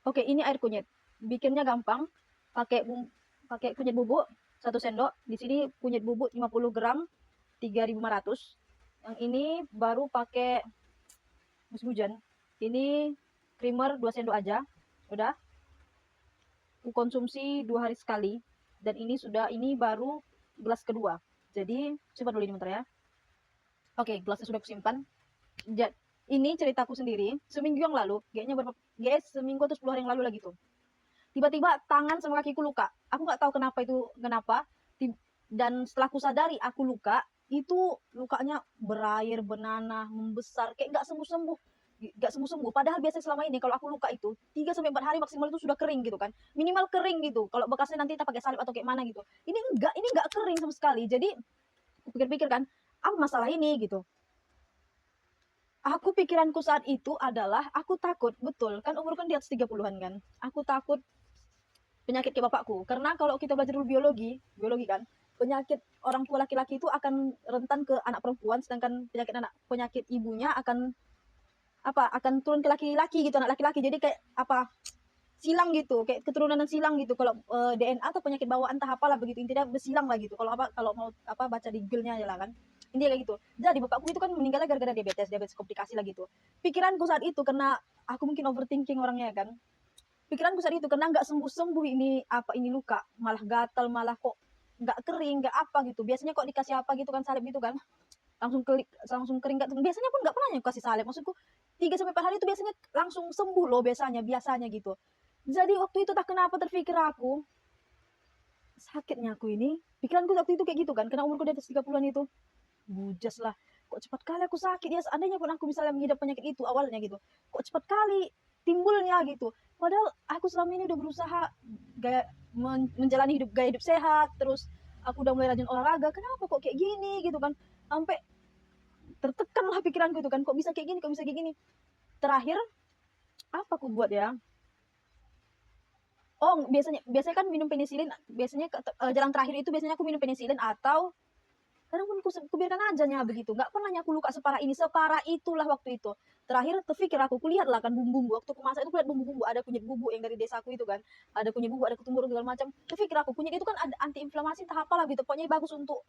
Oke, ini air kunyit. Bikinnya gampang. Pakai kunyit bubuk 1 sendok. Di sini kunyit bubuk 50 gram 3.500. Yang ini baru pakai musim hujan. Ini creamer 2 sendok aja. Udah. Aku konsumsi 2 hari sekali. Dan ini baru gelas kedua. Jadi coba dulu ini bentar ya. Oke, gelasnya sudah kusimpan. Ini ceritaku sendiri. Seminggu yang lalu, seminggu atau 10 hari yang lalu lagi tuh. Tiba-tiba tangan sama kakiku luka. Aku nggak tahu kenapa. Dan setelah aku sadari aku luka, itu lukanya berair, benanah, membesar, kayak nggak sembuh-sembuh. Padahal biasanya selama ini kalau aku luka itu 3 sampai 4 hari maksimal itu sudah kering gitu kan. Minimal kering gitu. Kalau bekasnya nanti kita pakai salep atau kayak mana gitu. Ini enggak kering sama sekali. Jadi aku pikir-pikir kan, apa masalah ini gitu. Pikiranku saat itu adalah aku takut, betul kan umur kan di atas 30-an kan. Aku takut penyakit kayak bapakku. Karena kalau kita belajar dulu biologi kan, penyakit orang tua laki-laki itu akan rentan ke anak perempuan, sedangkan penyakit ibunya akan turun ke laki-laki gitu, anak laki-laki. Jadi kayak silang gitu, kayak keturunan silang gitu. Kalau DNA atau penyakit bawaan entah apalah begitu, intinya bersilang lah gitu. Kalau mau baca di Google-nya aja lah kan. Intinya kayak gitu. Jadi bapakku itu kan meninggalnya gara-gara diabetes komplikasi lah gitu. Pikiranku saat itu karena aku mungkin overthinking orangnya kan. Pikiranku saat itu karena nggak sembuh-sembuh ini luka, malah gatal, malah kok nggak kering, nggak apa gitu. Biasanya kok dikasih apa gitu kan, salep gitu kan, langsung kering. Biasanya pun nggak pernah yang kasih salep. Maksudku 3 sampai 4 hari itu biasanya langsung sembuh loh biasanya gitu. Jadi waktu itu tak kenapa terpikir aku, sakitnya aku ini, pikiranku waktu itu kayak gitu kan, karena umurku di atas 30-an itu, bujas lah, kok cepat kali aku sakit ya. Seandainya pun aku misalnya mengidap penyakit itu awalnya gitu, kok cepat kali timbulnya gitu. Padahal aku selama ini udah berusaha menjalani gaya hidup sehat, terus aku udah mulai rajin olahraga, kenapa kok kayak gini gitu kan. Sampai tertekan lah pikiranku itu kan, kok bisa kayak gini. Terakhir apa aku buat ya, biasanya kan minum penisilin. Biasanya jalan terakhir itu biasanya aku minum penisilin, atau kadang pun kubiarkan aja begitu. Nggak pernah aku luka separah itulah waktu itu. Terakhir terpikir aku, kulihat lah kan bumbu-bumbu. Waktu aku masak itu kulihat bumbu-bumbu. Ada kunyit bubuk yang dari desaku itu kan. Ada kunyit bubuk, ada ketumbar segala macam. Terpikir aku, kunyit itu kan ada anti-inflamasi tahap apalah gitu. Pokoknya bagus untuk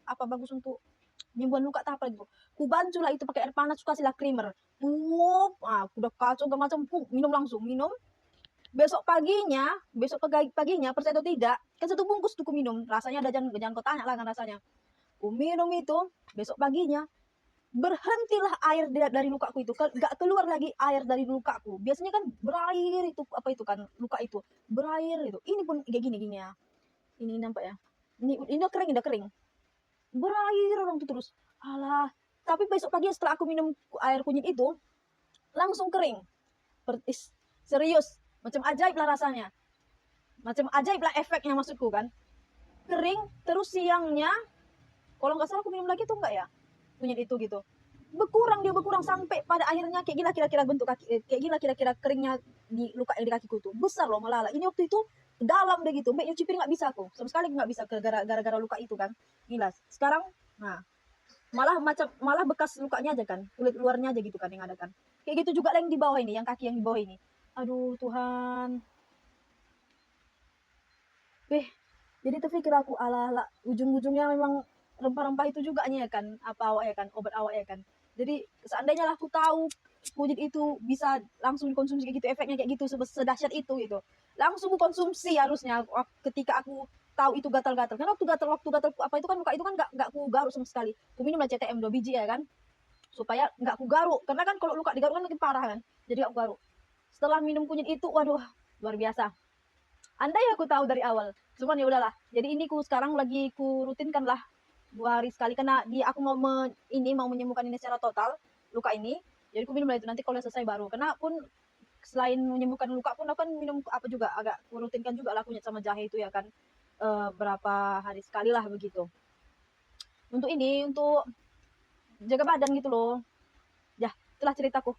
penyembuhan luka tahap apa gitu. Kubancu lah itu pakai air panas, kasihlah creamer. Aku udah kacau segala macam. Minum langsung, minum. Besok paginya, percaya atau tidak, kan 1 bungkus tuh minum. Rasanya ada, jangan kau tanya lah kan rasanya. Minum itu, besok paginya berhentilah air dari lukaku itu, nggak keluar lagi air dari lukaku. Biasanya kan berair itu, luka itu berair itu. Ini pun kayak gini ya. Ini nampak ya. Ini udah kering. Berair orang itu terus. Alah, tapi besok pagi setelah aku minum air kunyit itu, langsung kering. Serius, macam ajaib lah rasanya. Macam ajaib lah efeknya, maksudku kan. Kering, terus siangnya, kalau nggak salah aku minum lagi tuh enggak ya, kunyit itu gitu. Berkurang sampai pada akhirnya kayak gila kira-kira bentuk kaki, kayak gila kira-kira keringnya di luka yang di kakiku tuh. Besar loh malah. Ini waktu itu dalam deh gitu. Mbak nyuci piring nggak bisa aku. Sama sekali nggak bisa gara-gara luka itu kan. Gila. Sekarang, malah bekas lukanya aja kan. Kulit luarnya aja gitu kan yang ada kan. Kayak gitu juga lah yang di bawah ini, yang kaki yang di bawah ini. Aduh Tuhan. Jadi terpikir aku, ala ujung-ujungnya memang rempah-rempah itu juga ya kan, obat awak ya kan. Jadi seandainya lah aku tahu kunyit itu bisa langsung dikonsumsi kayak gitu, efeknya kayak gitu, sedahsyat itu gitu. Langsung aku konsumsi harusnya ketika aku tahu itu gatal-gatal. Karena waktu gatal luka itu kan nggak aku garuk sama sekali. Aku minum lah CTM 2 biji ya kan, supaya nggak aku garuk. Karena kan kalau luka digaruk kan makin parah kan. Jadi aku garuk. Setelah minum kunyit itu, waduh, luar biasa. Andai aku tahu dari awal, cuman ya udahlah. Jadi ini sekarang lagi rutinkan lah 2 hari sekali, karena aku mau menyembuhkan ini secara total, luka ini. Jadi aku minum lah itu, nanti kalau selesai baru. Karena pun selain menyembuhkan luka pun aku kan minum juga, agak rutinkan juga lah kunyit sama jahe itu ya kan, berapa hari sekali lah begitu. Untuk jaga badan gitu loh. Ya, itulah ceritaku.